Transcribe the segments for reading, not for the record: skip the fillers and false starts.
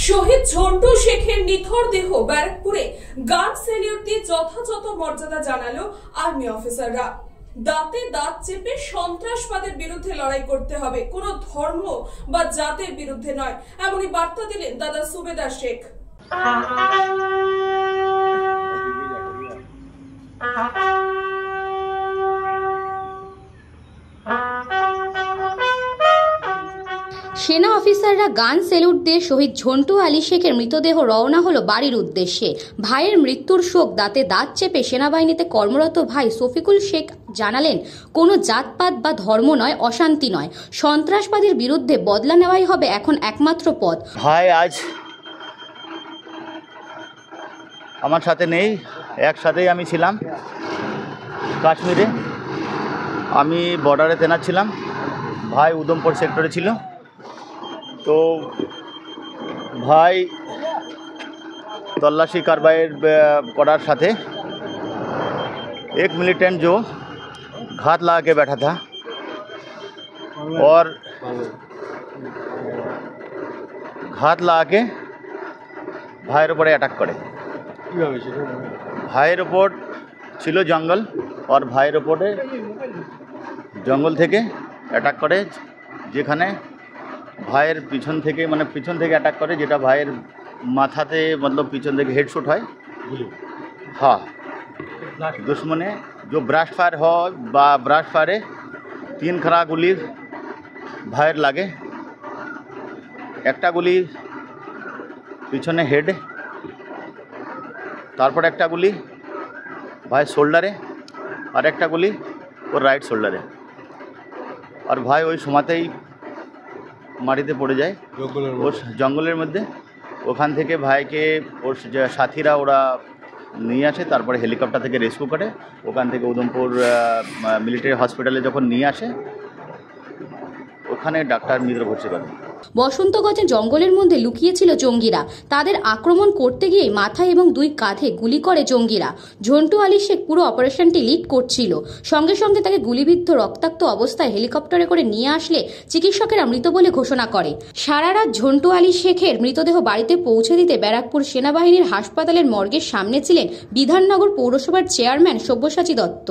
শহীদ ঝন্টু শেখের নিথর দেহ ব্যারাকপুরে গান স্যালিউট দিয়ে যথাযথ মর্যাদা জানালো আর্মি অফিসাররা। দাঁতে দাঁত চেপে সন্ত্রাসবাদের বিরুদ্ধে লড়াই করতে হবে, কোনো ধর্ম বা জাতের বিরুদ্ধে নয়, এমনই বার্তা দিলেন দাদা সুবেদার শেখ। সেনা অফিসাররা গান স্যালুট দিয়ে শহীদ ঝন্টু আলী শেখের মৃতদেহ রওনা হলো বাড়ির উদ্দেশ্যে। ভাইয়ের মৃত্যুর শোক দাঁতে দাঁত চেপে সেনাবাহিনীতে কর্মরত ভাই শফিকুল শেখ জানালেন, কোনো জাতপাত বা ধর্ম নয়, অশান্তি নয়, সন্ত্রাসবাদের বিরুদ্ধে বদলা নেওয়াই হবে এখন একমাত্র পথ। ভাই আজ আমার সাথে নেই, একসাথেই আমি ছিলাম কাশ্মীরে। আমি বর্ডারে তৈনাত ছিলাম, ভাই উদমপুর সেক্টরে ছিল। तो भाई तल्लाशी कार्रवाई करार साथे एक मिलिटेंट जो घात लगा के बैठा था और घात लगा के भाईर ऊपर अटैक करे। भाईर ऊपर छिलो जंगल और भाईर ऊपर जंगल थेके अटैक करे, जेखाने भाइर पिछन थेके माने पिछन थेके अटैक करे, जेटा भाइर माथाते मतलब पिछन थेके हेडशॉट है। हाँ, दुश्मने जो ब्रास्ट फायर हो बा ब्रास्ट फायरे 3 खरा गुली भाइर लागे, एकटा गुली पिछने हेड, तारपर एकटा गुली भाई शोल्डारे और एकटा गुली और राइट शोल्डारे। और भाई ওই সময়তেই মাটিতে পড়ে যায় ওর জঙ্গলের মধ্যে। ওখান থেকে ভাইকে ওর সাথীরা ওরা নিয়ে আসে, তারপরে হেলিকপ্টার থেকে রেস্কিউ করে ওখান থেকে উদমপুর মিলিটারি হসপিটালে যখন নিয়ে আসে ওখানে ডাক্তার মৃত ভর্তি করে। বসন্তগঞ্জে জঙ্গলের মধ্যে লুকিয়েছিল জঙ্গিরা, তাদের আক্রমণ করতে গিয়ে মাথায় এবং 2 কাঁধে গুলি করে জঙ্গিরা। ঝন্টু আলী শেখ পুরো অপারেশনটি লিড করছিল, সঙ্গে সঙ্গে তাকে গুলিবিদ্ধ রক্তাক্ত অবস্থায় হেলিকপ্টারে করে নিয়ে আসলে চিকিৎসকেরা মৃত বলে ঘোষণা করে। সারা রাত ঝন্টু আলী শেখের মৃতদেহ বাড়িতে পৌঁছে দিতে ব্যারাকপুর সেনাবাহিনীর হাসপাতালের মর্গের সামনে ছিলেন বিধাননগর পৌরসভার চেয়ারম্যান সব্যসাচী দত্ত।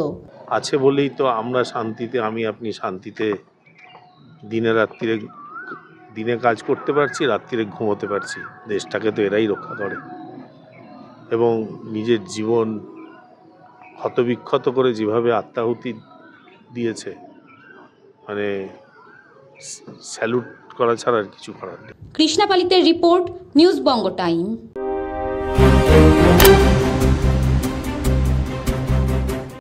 আছে বলেই তো আমরা শান্তিতে, আমি আপনি শান্তিতে দিনে কাজ করতে পারছি, রাত্রিরে ঘুমোতে পারছি। দেশটাকে তো এরাই রক্ষা করে এবং নিজের জীবন ক্ষতবিক্ষত করে যেভাবে আত্মাহুতি দিয়েছে, মানে স্যালুট করা ছাড়া আর কিছু করার নেই। কৃষ্ণা পালিতের রিপোর্ট, নিউজ বঙ্গ টাইম।